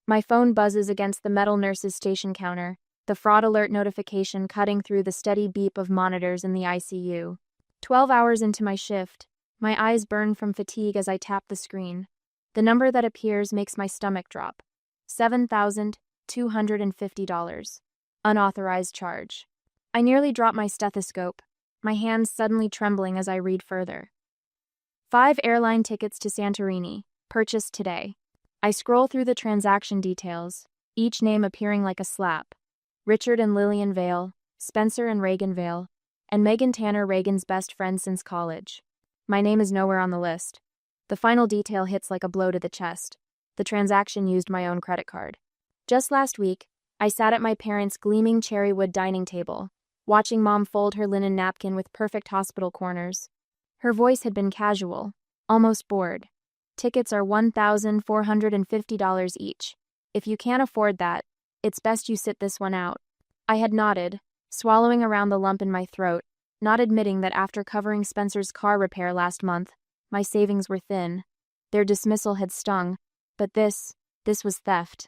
My phone buzzes against the metal nurse's station counter, the fraud alert notification cutting through the steady beep of monitors in the ICU. 12 hours into my shift, my eyes burn from fatigue as I tap the screen. The number that appears makes my stomach drop. $7,250. Unauthorized charge. I nearly drop my stethoscope, my hands suddenly trembling as I read further. 5 airline tickets to Santorini, purchased today. I scroll through the transaction details, each name appearing like a slap. Richard and Lillian Vale, Spencer and Reagan Vale, and Megan Tanner, Reagan's best friend since college. My name is nowhere on the list. The final detail hits like a blow to the chest. The transaction used my own credit card. Just last week, I sat at my parents' gleaming cherry wood dining table, watching Mom fold her linen napkin with perfect hospital corners. Her voice had been casual, almost bored. Tickets are $1,450 each. If you can't afford that, it's best you sit this one out. I had nodded, swallowing around the lump in my throat, not admitting that after covering Spencer's car repair last month, my savings were thin. Their dismissal had stung, but this was theft.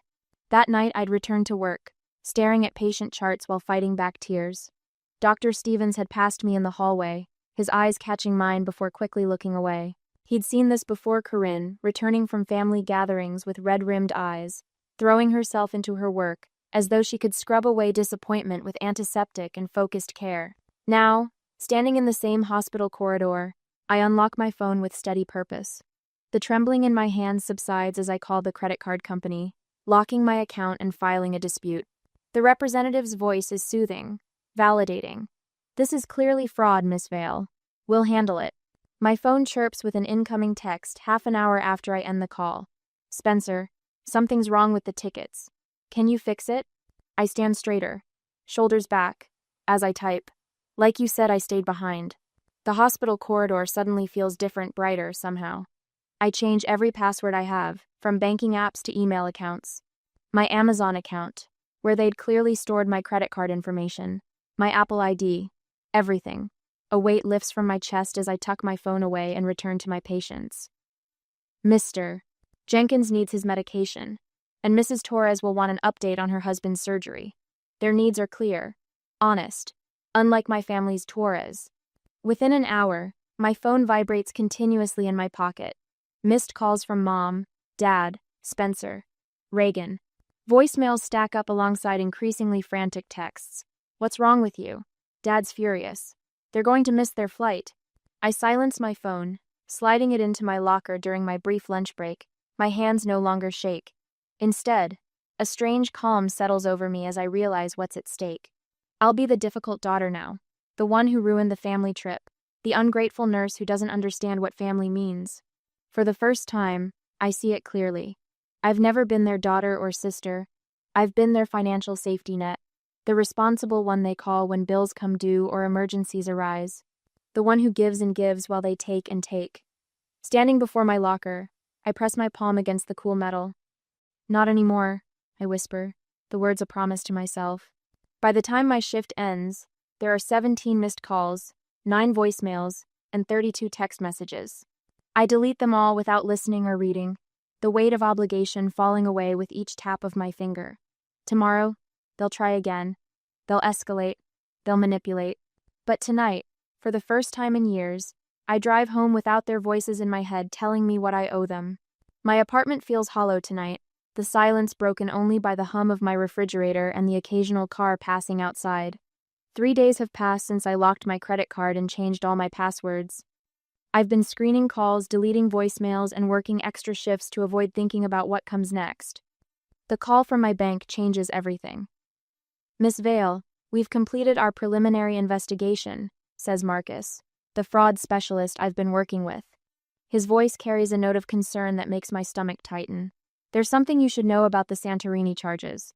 That night I'd returned to work, staring at patient charts while fighting back tears. Dr. Stevens had passed me in the hallway, his eyes catching mine before quickly looking away. He'd seen this before Corinne, returning from family gatherings with red-rimmed eyes, throwing herself into her work, as though she could scrub away disappointment with antiseptic and focused care. Now, standing in the same hospital corridor, I unlock my phone with steady purpose. The trembling in my hands subsides as I call the credit card company, locking my account and filing a dispute. The representative's voice is soothing, validating. "This is clearly fraud, Miss Vale. We'll handle it." My phone chirps with an incoming text half an hour after I end the call. "Spencer, something's wrong with the tickets. Can you fix it?" I stand straighter, shoulders back, as I type. Like you said, I stayed behind. The hospital corridor suddenly feels different, brighter somehow. I change every password I have, from banking apps to email accounts. My Amazon account, where they'd clearly stored my credit card information. My Apple ID. Everything. A weight lifts from my chest as I tuck my phone away and return to my patients. Mr. Jenkins needs his medication, and Mrs. Torres will want an update on her husband's surgery. Their needs are clear, honest, unlike my family's Torres. Within an hour, my phone vibrates continuously in my pocket. Missed calls from Mom, Dad, Spencer, Reagan. Voicemails stack up alongside increasingly frantic texts. "What's wrong with you?" "Dad's furious. They're going to miss their flight." I silence my phone, sliding it into my locker during my brief lunch break. My hands no longer shake. Instead, a strange calm settles over me as I realize what's at stake. I'll be the difficult daughter now, the one who ruined the family trip, the ungrateful nurse who doesn't understand what family means. For the first time, I see it clearly. I've never been their daughter or sister. I've been their financial safety net. The responsible one they call when bills come due or emergencies arise. The one who gives and gives while they take and take. Standing before my locker, I press my palm against the cool metal. "Not anymore," I whisper, the words a promise to myself. By the time my shift ends, there are 17 missed calls, 9 voicemails, and 32 text messages. I delete them all without listening or reading, the weight of obligation falling away with each tap of my finger. Tomorrow, they'll try again. They'll escalate. They'll manipulate. But tonight, for the first time in years, I drive home without their voices in my head telling me what I owe them. My apartment feels hollow tonight, the silence broken only by the hum of my refrigerator and the occasional car passing outside. 3 days have passed since I locked my credit card and changed all my passwords. I've been screening calls, deleting voicemails, and working extra shifts to avoid thinking about what comes next. The call from my bank changes everything. "Miss Vale, we've completed our preliminary investigation," says Marcus, the fraud specialist I've been working with. His voice carries a note of concern that makes my stomach tighten. "There's something you should know about the Santorini charges."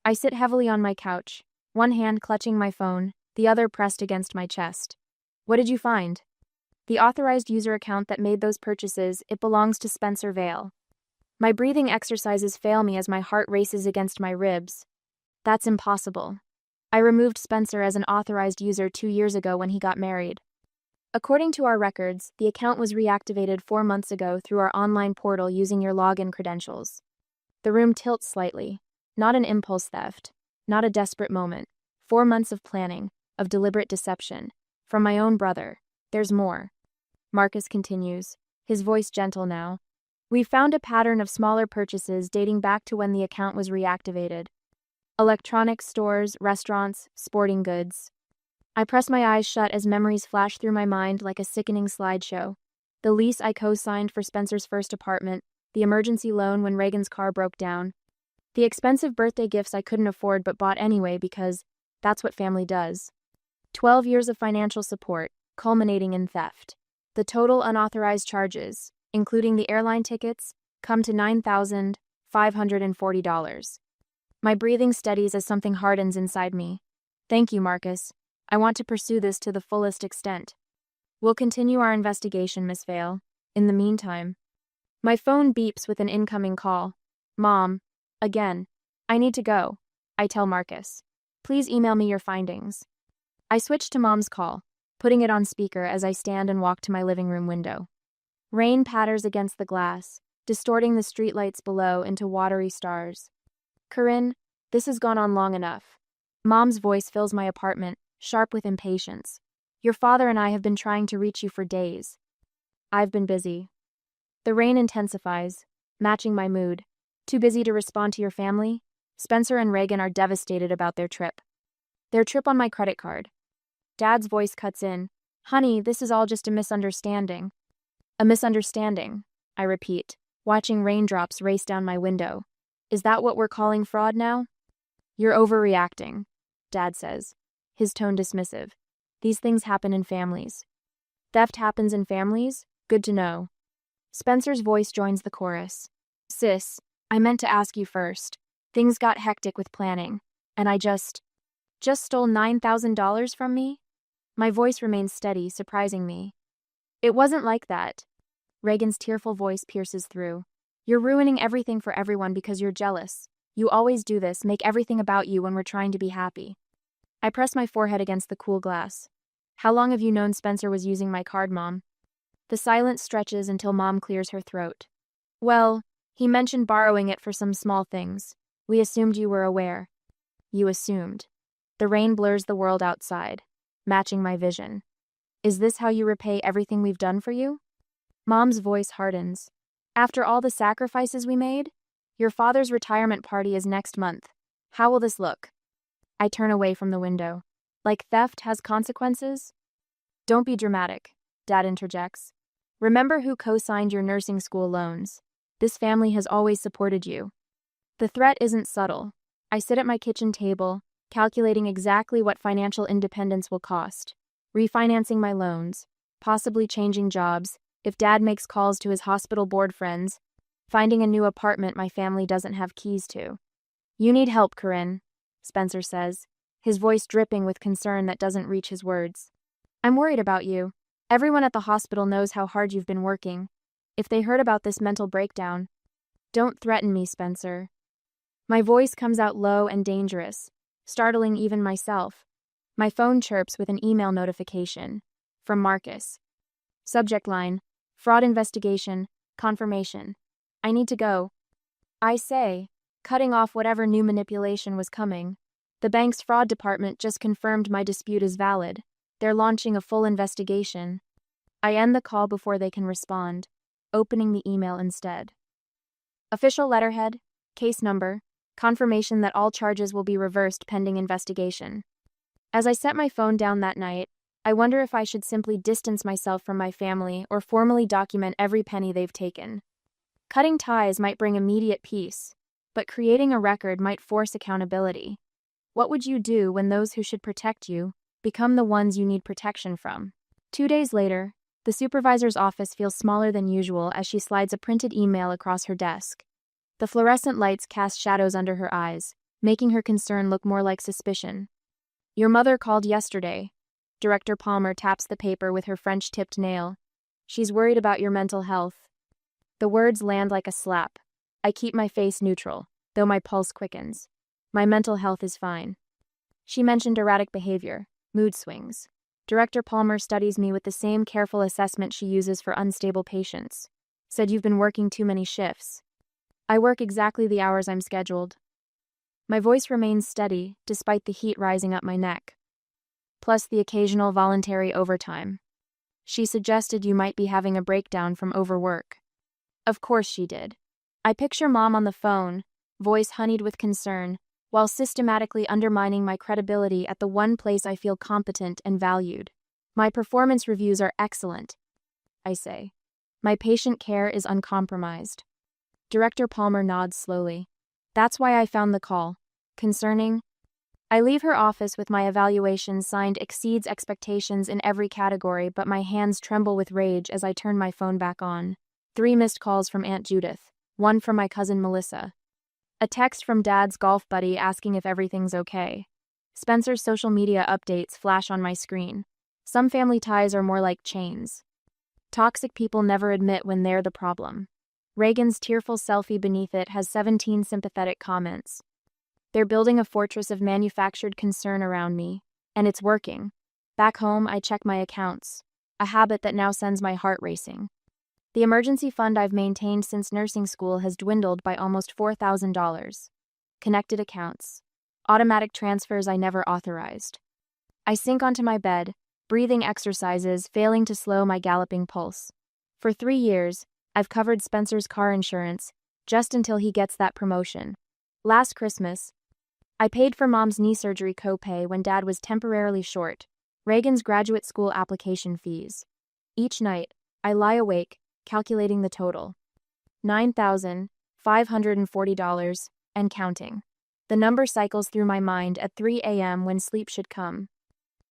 I sit heavily on my couch, one hand clutching my phone, the other pressed against my chest. "What did you find?" "The authorized user account that made those purchases, it belongs to Spencer Vale." My breathing exercises fail me as my heart races against my ribs. That's impossible. I removed Spencer as an authorized user 2 years ago when he got married. According to our records, the account was reactivated 4 months ago through our online portal using your login credentials. The room tilts slightly. Not an impulse theft. Not a desperate moment. 4 months of planning, of deliberate deception. From my own brother. There's more. Marcus continues, his voice gentle now. We found a pattern of smaller purchases dating back to when the account was reactivated. Electronics stores, restaurants, sporting goods. I press my eyes shut as memories flash through my mind like a sickening slideshow. The lease I co-signed for Spencer's first apartment, the emergency loan when Reagan's car broke down, the expensive birthday gifts I couldn't afford but bought anyway because that's what family does. 12 years of financial support, culminating in theft. The total unauthorized charges, including the airline tickets, come to $9,540. My breathing steadies as something hardens inside me. Thank you, Marcus. I want to pursue this to the fullest extent. We'll continue our investigation, Miss Vale. In the meantime. My phone beeps with an incoming call. Mom. Again. I need to go. I tell Marcus. Please email me your findings. I switch to Mom's call, putting it on speaker as I stand and walk to my living room window. Rain patters against the glass, distorting the streetlights below into watery stars. Corinne, this has gone on long enough. Mom's voice fills my apartment, sharp with impatience. Your father and I have been trying to reach you for days. I've been busy. The rain intensifies, matching my mood. Too busy to respond to your family? Spencer and Reagan are devastated about their trip. Their trip on my credit card. Dad's voice cuts in. Honey, this is all just a misunderstanding. A misunderstanding, I repeat, watching raindrops race down my window. Is that what we're calling fraud now? You're overreacting, Dad says, his tone dismissive. These things happen in families. Theft happens in families? Good to know. Spencer's voice joins the chorus. Sis, I meant to ask you first. Things got hectic with planning, and I just stole $9,000 from me? My voice remains steady, surprising me. It wasn't like that. Reagan's tearful voice pierces through. You're ruining everything for everyone because you're jealous. You always do this, make everything about you when we're trying to be happy. I press my forehead against the cool glass. How long have you known Spencer was using my card, Mom? The silence stretches until Mom clears her throat. Well, he mentioned borrowing it for some small things. We assumed you were aware. You assumed. The rain blurs the world outside, matching my vision. Is this how you repay everything we've done for you? Mom's voice hardens. After all the sacrifices we made? Your father's retirement party is next month. How will this look? I turn away from the window. Like theft has consequences? Don't be dramatic, Dad interjects. Remember who co-signed your nursing school loans. This family has always supported you. The threat isn't subtle. I sit at my kitchen table, calculating exactly what financial independence will cost. Refinancing my loans, possibly changing jobs, if Dad makes calls to his hospital board friends, finding a new apartment my family doesn't have keys to. You need help, Corinne, Spencer says, his voice dripping with concern that doesn't reach his words. I'm worried about you. Everyone at the hospital knows how hard you've been working. If they heard about this mental breakdown, don't threaten me, Spencer. My voice comes out low and dangerous, startling even myself. My phone chirps with an email notification. From Marcus. Subject line, fraud investigation, confirmation. I need to go. I say, cutting off whatever new manipulation was coming. The bank's fraud department just confirmed my dispute is valid. They're launching a full investigation. I end the call before they can respond, opening the email instead. Official letterhead, case number, confirmation that all charges will be reversed pending investigation. As I set my phone down that night, I wonder if I should simply distance myself from my family or formally document every penny they've taken. Cutting ties might bring immediate peace, but creating a record might force accountability. What would you do when those who should protect you become the ones you need protection from? 2 days later, the supervisor's office feels smaller than usual as she slides a printed email across her desk. The fluorescent lights cast shadows under her eyes, making her concern look more like suspicion. Your mother called yesterday. Director Palmer taps the paper with her French-tipped nail. She's worried about your mental health. The words land like a slap. I keep my face neutral, though my pulse quickens. My mental health is fine. She mentioned erratic behavior, mood swings. Director Palmer studies me with the same careful assessment she uses for unstable patients. Said you've been working too many shifts. I work exactly the hours I'm scheduled. My voice remains steady, despite the heat rising up my neck. Plus the occasional voluntary overtime. She suggested you might be having a breakdown from overwork. Of course she did. I picture Mom on the phone, voice honeyed with concern, while systematically undermining my credibility at the one place I feel competent and valued. My performance reviews are excellent, I say. My patient care is uncompromised. Director Palmer nods slowly. That's why I found the call. Concerning? I leave her office with my evaluation signed exceeds expectations in every category, but my hands tremble with rage as I turn my phone back on. 3 missed calls from Aunt Judith, 1 from my cousin Melissa. A text from Dad's golf buddy asking if everything's okay. Spencer's social media updates flash on my screen. Some family ties are more like chains. Toxic people never admit when they're the problem. Reagan's tearful selfie beneath it has 17 sympathetic comments. They're building a fortress of manufactured concern around me, and it's working. Back home, I check my accounts, a habit that now sends my heart racing. The emergency fund I've maintained since nursing school has dwindled by almost $4,000. Connected accounts. Automatic transfers I never authorized. I sink onto my bed, breathing exercises failing to slow my galloping pulse. For 3 years, I've covered Spencer's car insurance, just until he gets that promotion. Last Christmas, I paid for Mom's knee surgery copay when Dad was temporarily short, Reagan's graduate school application fees. Each night, I lie awake, calculating the total. $9,540, and counting. The number cycles through my mind at 3 a.m. when sleep should come.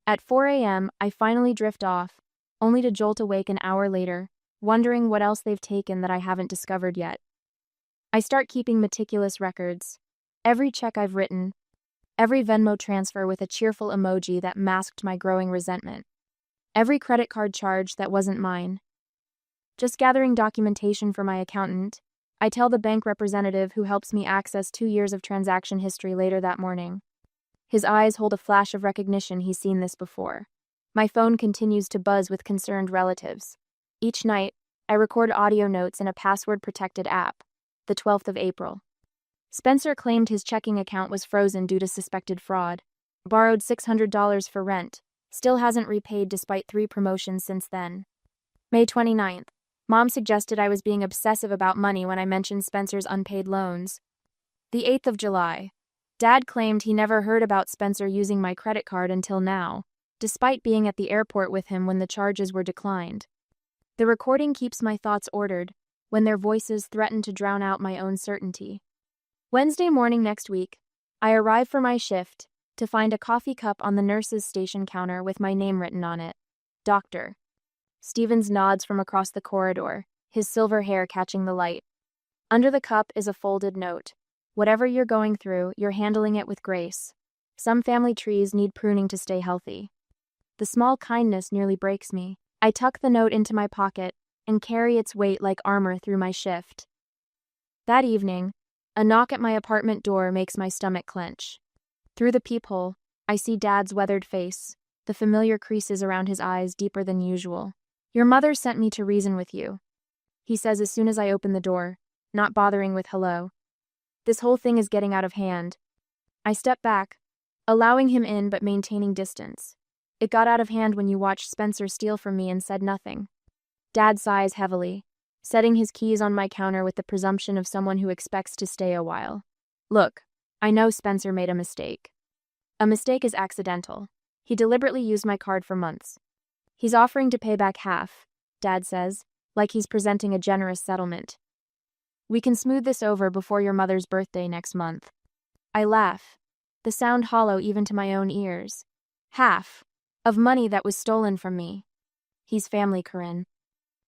At 4 a.m., I finally drift off, only to jolt awake an hour later, wondering what else they've taken that I haven't discovered yet. I start keeping meticulous records. Every check I've written, every Venmo transfer with a cheerful emoji that masked my growing resentment, every credit card charge that wasn't mine. Just gathering documentation for my accountant, I tell the bank representative who helps me access 2 years of transaction history later that morning. His eyes hold a flash of recognition he's seen this before. My phone continues to buzz with concerned relatives. Each night, I record audio notes in a password-protected app. The 12th of April. Spencer claimed his checking account was frozen due to suspected fraud. Borrowed $600 for rent. Still hasn't repaid despite 3 promotions since then. May 29th. Mom suggested I was being obsessive about money when I mentioned Spencer's unpaid loans. The 8th of July. Dad claimed he never heard about Spencer using my credit card until now, despite being at the airport with him when the charges were declined. The recording keeps my thoughts ordered, when their voices threaten to drown out my own certainty. Wednesday morning next week, I arrive for my shift, to find a coffee cup on the nurse's station counter with my name written on it. Doctor. Stevens nods from across the corridor, his silver hair catching the light. Under the cup is a folded note. Whatever you're going through, you're handling it with grace. Some family trees need pruning to stay healthy. The small kindness nearly breaks me. I tuck the note into my pocket and carry its weight like armor through my shift. That evening, a knock at my apartment door makes my stomach clench. Through the peephole, I see Dad's weathered face, the familiar creases around his eyes deeper than usual. Your mother sent me to reason with you, he says as soon as I open the door, not bothering with hello. This whole thing is getting out of hand. I step back, allowing him in but maintaining distance. It got out of hand when you watched Spencer steal from me and said nothing. Dad sighs heavily, setting his keys on my counter with the presumption of someone who expects to stay a while. Look, I know Spencer made a mistake. A mistake is accidental. He deliberately used my card for months. He's offering to pay back half, Dad says, like he's presenting a generous settlement. We can smooth this over before your mother's birthday next month. I laugh, the sound hollow even to my own ears. Half of money that was stolen from me. He's family, Corinne.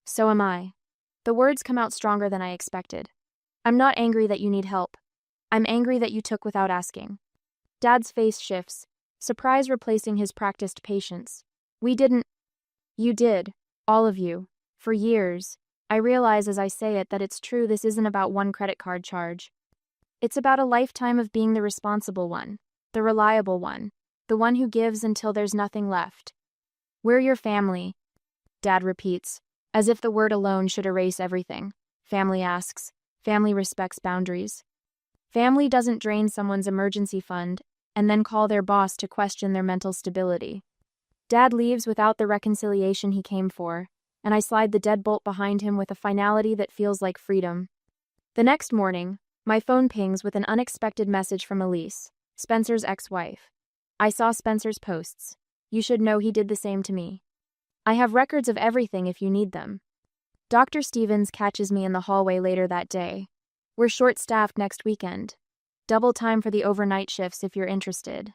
So am I. The words come out stronger than I expected. I'm not angry that you need help. I'm angry that you took without asking. Dad's face shifts, surprise replacing his practiced patience. We didn't. You did, all of you, for years. I realize as I say it that it's true this isn't about one credit card charge. It's about a lifetime of being the responsible one, the reliable one, the one who gives until there's nothing left. We're your family, Dad repeats, as if the word alone should erase everything. Family asks, Family respects boundaries. Family doesn't drain someone's emergency fund and then call their boss to question their mental stability. Dad leaves without the reconciliation he came for, and I slide the deadbolt behind him with a finality that feels like freedom. The next morning, my phone pings with an unexpected message from Elise, Spencer's ex-wife. I saw Spencer's posts. You should know he did the same to me. I have records of everything if you need them. Dr. Stevens catches me in the hallway later that day. We're short-staffed next weekend. Double time for the overnight shifts if you're interested.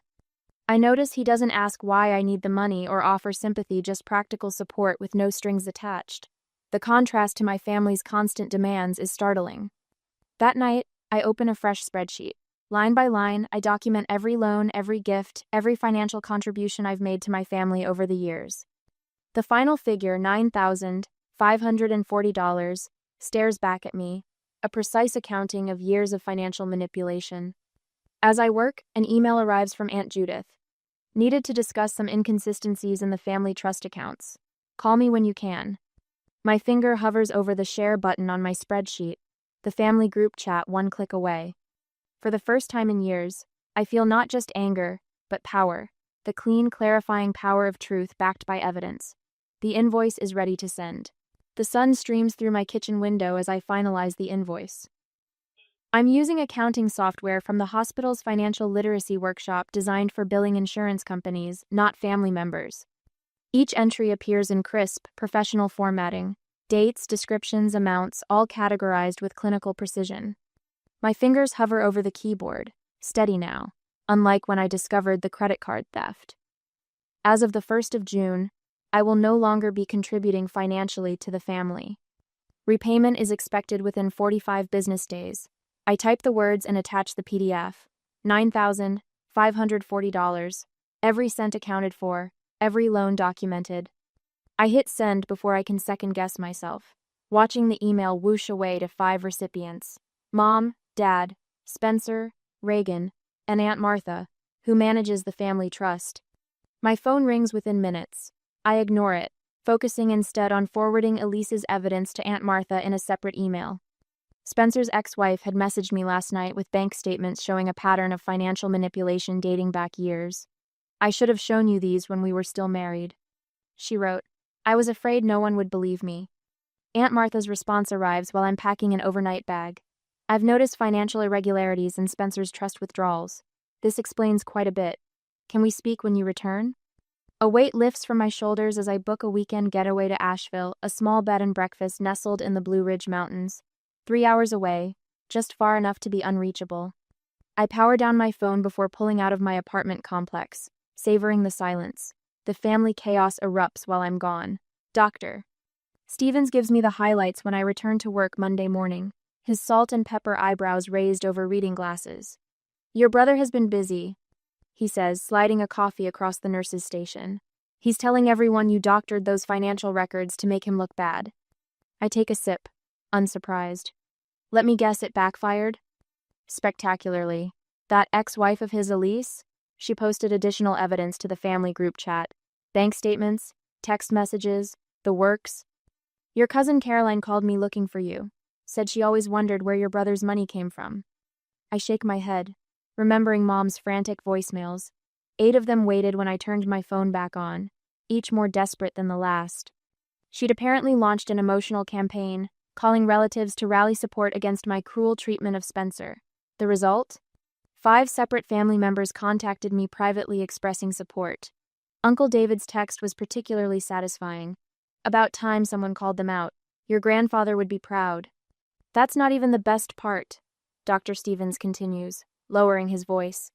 I notice he doesn't ask why I need the money or offer sympathy, just practical support with no strings attached. The contrast to my family's constant demands is startling. That night, I open a fresh spreadsheet. Line by line, I document every loan, every gift, every financial contribution I've made to my family over the years. The final figure, $9,540, stares back at me, a precise accounting of years of financial manipulation. As I work, an email arrives from Aunt Judith. Needed to discuss some inconsistencies in the family trust accounts. Call me when you can. My finger hovers over the share button on my spreadsheet, the family group chat one click away. For the first time in years, I feel not just anger, but power, the clean, clarifying power of truth backed by evidence. The invoice is ready to send. The sun streams through my kitchen window as I finalize the invoice. I'm using accounting software from the hospital's financial literacy workshop designed for billing insurance companies, not family members. Each entry appears in crisp, professional formatting. Dates, descriptions, amounts, all categorized with clinical precision. My fingers hover over the keyboard, steady now, unlike when I discovered the credit card theft. As of the 1st of June, I will no longer be contributing financially to the family. Repayment is expected within 45 business days. I type the words and attach the PDF. $9,540. Every cent accounted for, every loan documented. I hit send before I can second-guess myself, watching the email whoosh away to 5 recipients. Mom, Dad, Spencer, Reagan, and Aunt Martha, who manages the family trust. My phone rings within minutes. I ignore it, focusing instead on forwarding Elise's evidence to Aunt Martha in a separate email. Spencer's ex-wife had messaged me last night with bank statements showing a pattern of financial manipulation dating back years. I should have shown you these when we were still married. She wrote, I was afraid no one would believe me. Aunt Martha's response arrives while I'm packing an overnight bag. I've noticed financial irregularities in Spencer's trust withdrawals. This explains quite a bit. Can we speak when you return? A weight lifts from my shoulders as I book a weekend getaway to Asheville, a small bed and breakfast nestled in the Blue Ridge Mountains. 3 hours away, just far enough to be unreachable. I power down my phone before pulling out of my apartment complex, savoring the silence. The family chaos erupts while I'm gone. Dr. Stevens gives me the highlights when I return to work Monday morning, his salt and pepper eyebrows raised over reading glasses. Your brother has been busy, he says, sliding a coffee across the nurse's station. He's telling everyone you doctored those financial records to make him look bad. I take a sip, unsurprised. Let me guess, it backfired? Spectacularly. That ex-wife of his, Elise? She posted additional evidence to the family group chat. Bank statements, text messages, the works. Your cousin Caroline called me looking for you. Said she always wondered where your brother's money came from. I shake my head, remembering Mom's frantic voicemails. 8 of them waited when I turned my phone back on, each more desperate than the last. She'd apparently launched an emotional campaign, calling relatives to rally support against my cruel treatment of Spencer. The result? 5 separate family members contacted me privately expressing support. Uncle David's text was particularly satisfying. About time someone called them out. Your grandfather would be proud. That's not even the best part, Dr. Stevens continues, lowering his voice.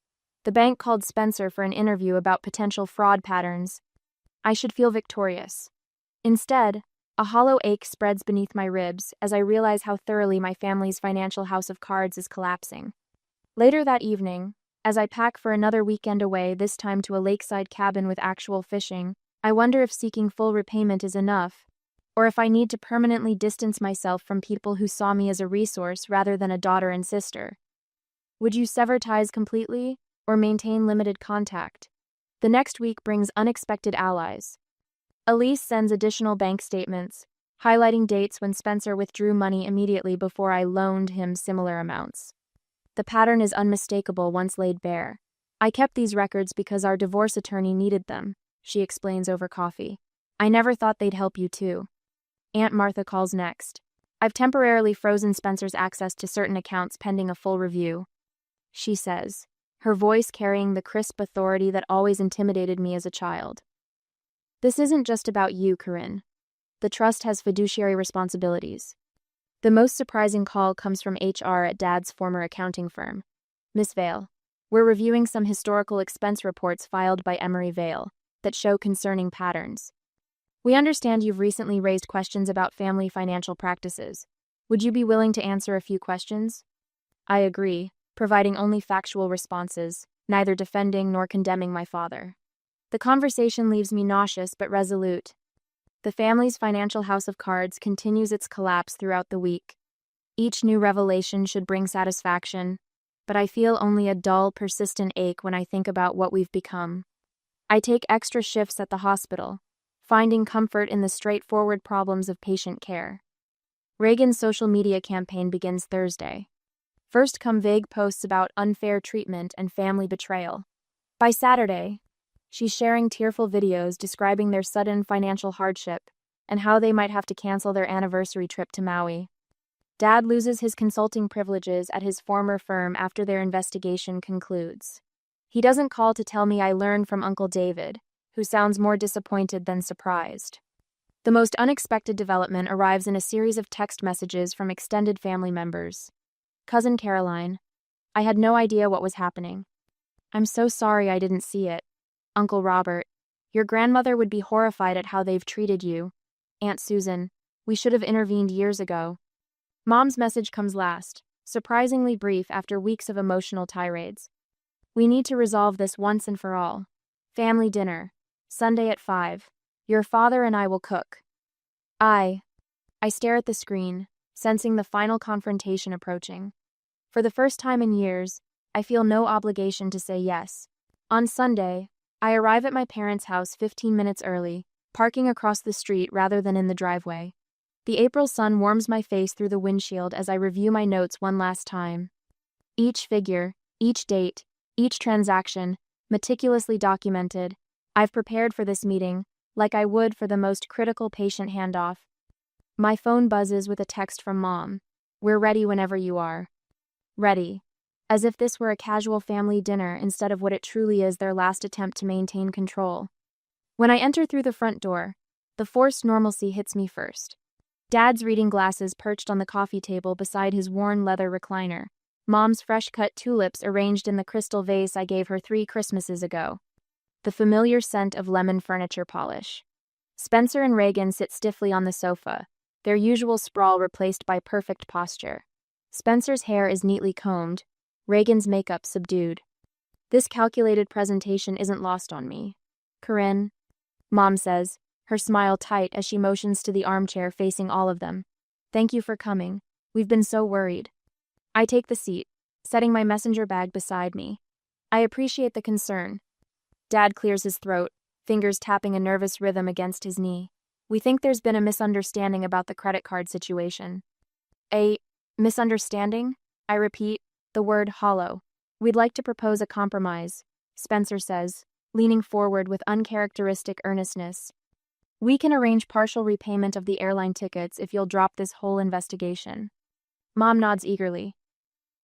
The bank called Spencer for an interview about potential fraud patterns. I should feel victorious. Instead, a hollow ache spreads beneath my ribs as I realize how thoroughly my family's financial house of cards is collapsing. Later that evening, as I pack for another weekend away, this time to a lakeside cabin with actual fishing, I wonder if seeking full repayment is enough, or if I need to permanently distance myself from people who saw me as a resource rather than a daughter and sister. Would you sever ties completely, or maintain limited contact? The next week brings unexpected allies. Elise sends additional bank statements, highlighting dates when Spencer withdrew money immediately before I loaned him similar amounts. The pattern is unmistakable once laid bare. I kept these records because our divorce attorney needed them, she explains over coffee. I never thought they'd help you too. Aunt Martha calls next. I've temporarily frozen Spencer's access to certain accounts pending a full review, she says, her voice carrying the crisp authority that always intimidated me as a child. This isn't just about you, Corinne. The trust has fiduciary responsibilities. The most surprising call comes from HR at Dad's former accounting firm. Miss Vale, we're reviewing some historical expense reports filed by Emery Vale that show concerning patterns. We understand you've recently raised questions about family financial practices. Would you be willing to answer a few questions? I agree, providing only factual responses, neither defending nor condemning my father. The conversation leaves me nauseous but resolute. The family's financial house of cards continues its collapse throughout the week. Each new revelation should bring satisfaction, but I feel only a dull, persistent ache when I think about what we've become. I take extra shifts at the hospital, finding comfort in the straightforward problems of patient care. Reagan's social media campaign begins Thursday. First come vague posts about unfair treatment and family betrayal. By Saturday, she's sharing tearful videos describing their sudden financial hardship and how they might have to cancel their anniversary trip to Maui. Dad loses his consulting privileges at his former firm after their investigation concludes. He doesn't call to tell me I learned from Uncle David, who sounds more disappointed than surprised. The most unexpected development arrives in a series of text messages from extended family members. Cousin Caroline, I had no idea what was happening. I'm so sorry I didn't see it. Uncle Robert, your grandmother would be horrified at how they've treated you. Aunt Susan, we should have intervened years ago. Mom's message comes last, surprisingly brief after weeks of emotional tirades. We need to resolve this once and for all. Family dinner, Sunday at 5. Your father and I will cook. I stare at the screen, sensing the final confrontation approaching. For the first time in years, I feel no obligation to say yes. On Sunday, I arrive at my parents' house 15 minutes early, parking across the street rather than in the driveway. The April sun warms my face through the windshield as I review my notes one last time. Each figure, each date, each transaction, meticulously documented. I've prepared for this meeting, like I would for the most critical patient handoff. My phone buzzes with a text from Mom. We're ready whenever you are. Ready. As if this were a casual family dinner instead of what it truly is, their last attempt to maintain control. When I enter through the front door, the forced normalcy hits me first. Dad's reading glasses perched on the coffee table beside his worn leather recliner. Mom's fresh-cut tulips arranged in the crystal vase I gave her 3 Christmases ago. The familiar scent of lemon furniture polish. Spencer and Reagan sit stiffly on the sofa, their usual sprawl replaced by perfect posture. Spencer's hair is neatly combed, Reagan's makeup subdued. This calculated presentation isn't lost on me. Corinne, Mom says, her smile tight as she motions to the armchair facing all of them. Thank you for coming. We've been so worried. I take the seat, setting my messenger bag beside me. I appreciate the concern. Dad clears his throat, fingers tapping a nervous rhythm against his knee. We think there's been a misunderstanding about the credit card situation. A misunderstanding? I repeat, the word hollow. We'd like to propose a compromise, Spencer says, leaning forward with uncharacteristic earnestness. We can arrange partial repayment of the airline tickets if you'll drop this whole investigation. Mom nods eagerly.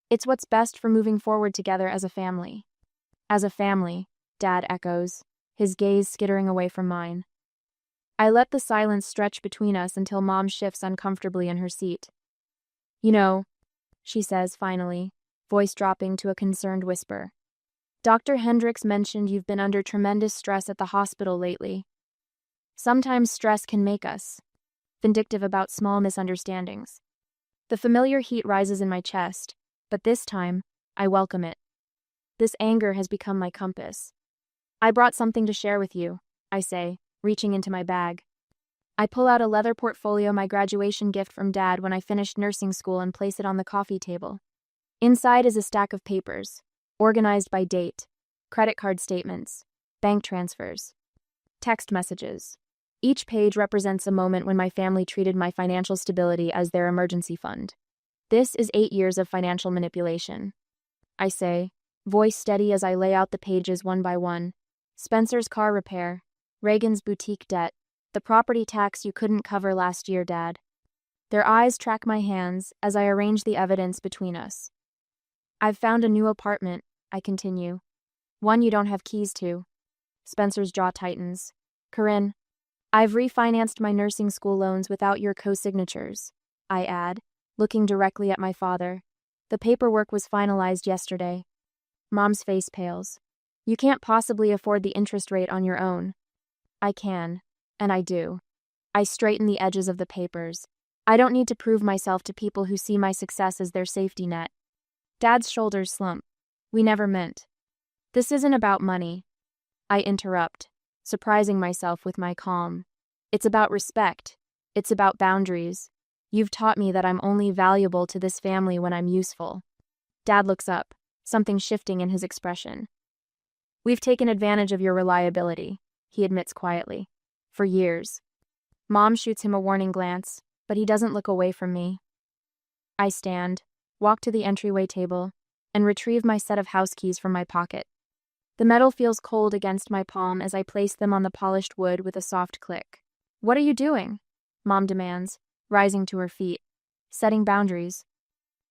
It's what's best for moving forward together as a family. As a family, Dad echoes, his gaze skittering away from mine. I let the silence stretch between us until Mom shifts uncomfortably in her seat. You know, she says finally, voice dropping to a concerned whisper. Dr. Hendricks mentioned you've been under tremendous stress at the hospital lately. Sometimes stress can make us vindictive about small misunderstandings. The familiar heat rises in my chest, but this time, I welcome it. This anger has become my compass. I brought something to share with you, I say, reaching into my bag. I pull out a leather portfolio, my graduation gift from Dad when I finished nursing school, and place it on the coffee table. Inside is a stack of papers, organized by date, credit card statements, bank transfers, text messages. Each page represents a moment when my family treated my financial stability as their emergency fund. This is 8 years of financial manipulation, I say, voice steady as I lay out the pages one by one. Spencer's car repair, Reagan's boutique debt, the property tax you couldn't cover last year, Dad. Their eyes track my hands as I arrange the evidence between us. I've found a new apartment, I continue. One you don't have keys to. Spencer's jaw tightens. Corinne, I've refinanced my nursing school loans without your co-signatures, I add, looking directly at my father. The paperwork was finalized yesterday. Mom's face pales. You can't possibly afford the interest rate on your own. I can, and I do. I straighten the edges of the papers. I don't need to prove myself to people who see my success as their safety net. Dad's shoulders slump. We never meant. This isn't about money. I interrupt, surprising myself with my calm. It's about respect. It's about boundaries. You've taught me that I'm only valuable to this family when I'm useful. Dad looks up, something shifting in his expression. We've taken advantage of your reliability, he admits quietly. For years. Mom shoots him a warning glance, but he doesn't look away from me. I stand, walk to the entryway table, and retrieve my set of house keys from my pocket. The metal feels cold against my palm as I place them on the polished wood with a soft click. What are you doing? Mom demands, rising to her feet. Setting boundaries.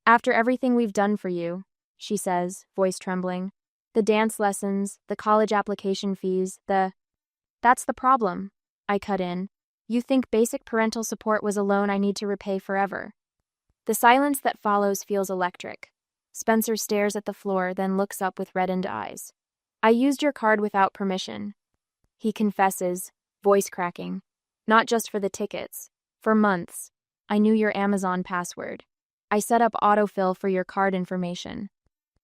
After everything we've done for you, she says, voice trembling. The dance lessons, the college application fees, That's the problem, I cut in. You think basic parental support was a loan I need to repay forever. The silence that follows feels electric. Spencer stares at the floor, then looks up with reddened eyes. I used your card without permission. He confesses, voice cracking. Not just for the tickets. For months. I knew your Amazon password. I set up autofill for your card information.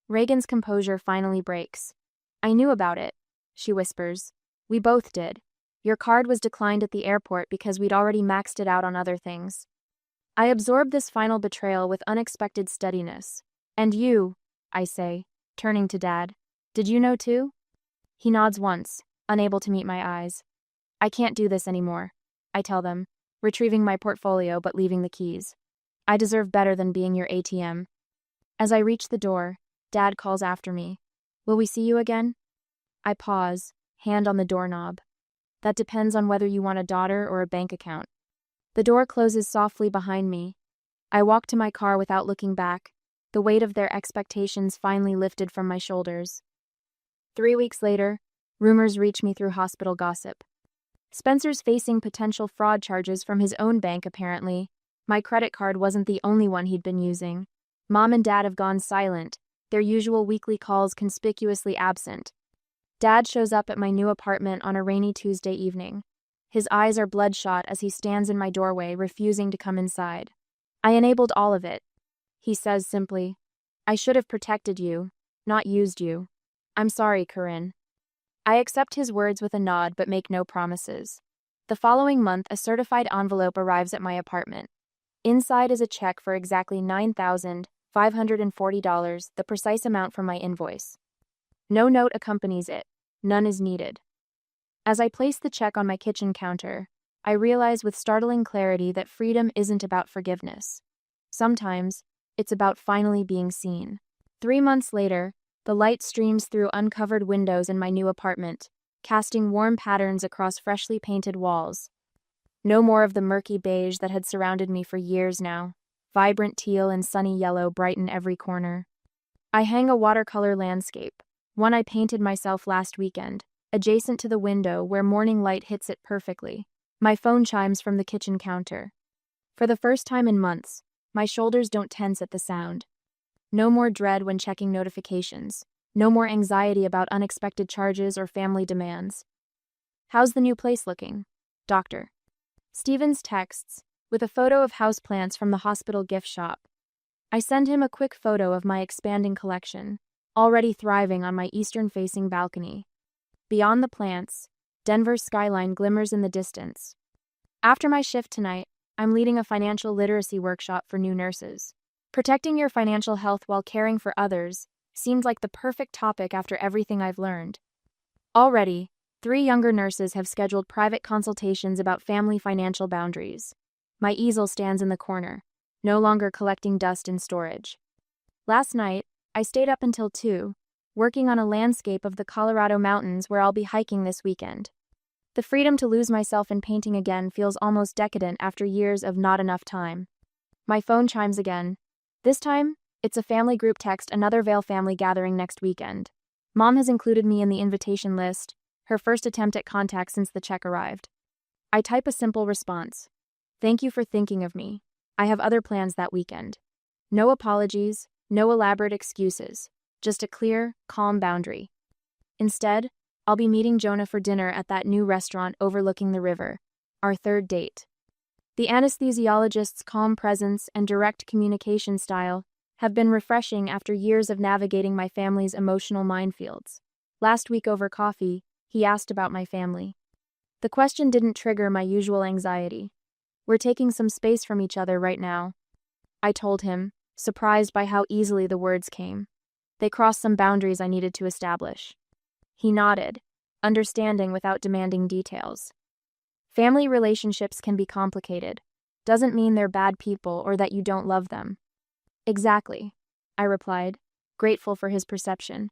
Reagan's composure finally breaks. I knew about it, she whispers. We both did. Your card was declined at the airport because we'd already maxed it out on other things. I absorbed this final betrayal with unexpected steadiness. And you, I say, turning to Dad. Did you know too? He nods once, unable to meet my eyes. I can't do this anymore, I tell them, retrieving my portfolio but leaving the keys. I deserve better than being your ATM. As I reach the door, Dad calls after me. Will we see you again? I pause, hand on the doorknob. That depends on whether you want a daughter or a bank account. The door closes softly behind me. I walk to my car without looking back, the weight of their expectations finally lifted from my shoulders. 3 weeks later, rumors reach me through hospital gossip. Spencer's facing potential fraud charges from his own bank, apparently. My credit card wasn't the only one he'd been using. Mom and Dad have gone silent, their usual weekly calls conspicuously absent. Dad shows up at my new apartment on a rainy Tuesday evening. His eyes are bloodshot as he stands in my doorway, refusing to come inside. I enabled all of it, he says simply. I should have protected you, not used you. I'm sorry, Corinne. I accept his words with a nod but make no promises. The following month, a certified envelope arrives at my apartment. Inside is a check for exactly $9,540, the precise amount from my invoice. No note accompanies it. None is needed. As I place the check on my kitchen counter, I realize with startling clarity that freedom isn't about forgiveness. Sometimes, it's about finally being seen. 3 months later, the light streams through uncovered windows in my new apartment, casting warm patterns across freshly painted walls. No more of the murky beige that had surrounded me for years now. Vibrant teal and sunny yellow brighten every corner. I hang a watercolor landscape, one I painted myself last weekend, adjacent to the window where morning light hits it perfectly. My phone chimes from the kitchen counter. For the first time in months, my shoulders don't tense at the sound. No more dread when checking notifications. No more anxiety about unexpected charges or family demands. How's the new place looking? Doctor. Stevens texts, with a photo of houseplants from the hospital gift shop. I send him a quick photo of my expanding collection, already thriving on my eastern-facing balcony. Beyond the plants, Denver's skyline glimmers in the distance. After my shift tonight, I'm leading a financial literacy workshop for new nurses. Protecting your financial health while caring for others seemed like the perfect topic after everything I've learned. Already, 3 younger nurses have scheduled private consultations about family financial boundaries. My easel stands in the corner, no longer collecting dust in storage. Last night, I stayed up until 2, working on a landscape of the Colorado mountains where I'll be hiking this weekend. The freedom to lose myself in painting again feels almost decadent after years of not enough time. My phone chimes again. This time, it's a family group text, another Vale family gathering next weekend. Mom has included me in the invitation list, her first attempt at contact since the check arrived. I type a simple response. Thank you for thinking of me. I have other plans that weekend. No apologies, no elaborate excuses, just a clear, calm boundary. Instead, I'll be meeting Jonah for dinner at that new restaurant overlooking the river, our third date. The anesthesiologist's calm presence and direct communication style have been refreshing after years of navigating my family's emotional minefields. Last week over coffee, he asked about my family. The question didn't trigger my usual anxiety. We're taking some space from each other right now, I told him, surprised by how easily the words came. They crossed some boundaries I needed to establish. He nodded, understanding without demanding details. Family relationships can be complicated. Doesn't mean they're bad people or that you don't love them. Exactly, I replied, grateful for his perception.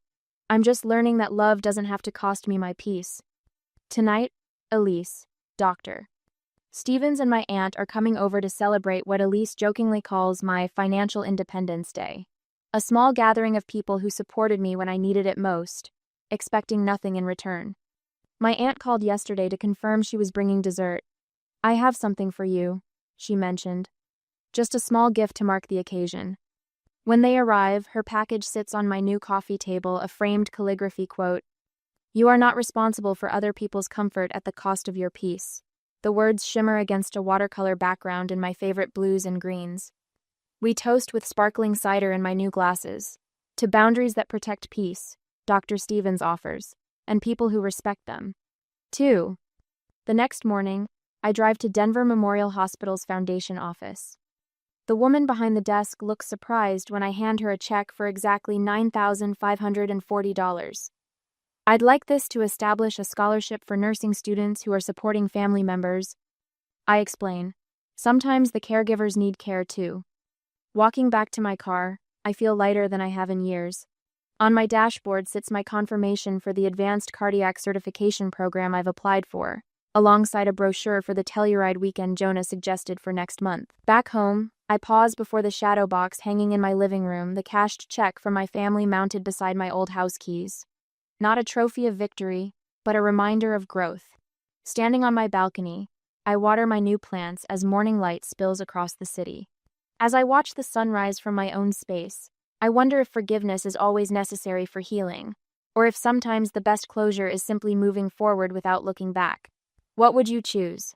I'm just learning that love doesn't have to cost me my peace. Tonight, Elise, Dr. Stevens and my aunt are coming over to celebrate what Elise jokingly calls my financial independence day. A small gathering of people who supported me when I needed it most, expecting nothing in return. My aunt called yesterday to confirm she was bringing dessert. I have something for you, she mentioned. Just a small gift to mark the occasion. When they arrive, her package sits on my new coffee table, a framed calligraphy quote. You are not responsible for other people's comfort at the cost of your peace. The words shimmer against a watercolor background in my favorite blues and greens. We toast with sparkling cider in my new glasses. To boundaries that protect peace, Dr. Stevens offers, and people who respect them. 2. The next morning, I drive to Denver Memorial Hospital's foundation office. The woman behind the desk looks surprised when I hand her a check for exactly $9,540. I'd like this to establish a scholarship for nursing students who are supporting family members. I explain. Sometimes the caregivers need care too. Walking back to my car, I feel lighter than I have in years. On my dashboard sits my confirmation for the Advanced Cardiac Certification program I've applied for, alongside a brochure for the Telluride weekend Jonah suggested for next month. Back home, I pause before the shadow box hanging in my living room, the cashed check from my family mounted beside my old house keys. Not a trophy of victory, but a reminder of growth. Standing on my balcony, I water my new plants as morning light spills across the city. As I watch the sunrise from my own space, I wonder if forgiveness is always necessary for healing, or if sometimes the best closure is simply moving forward without looking back. What would you choose?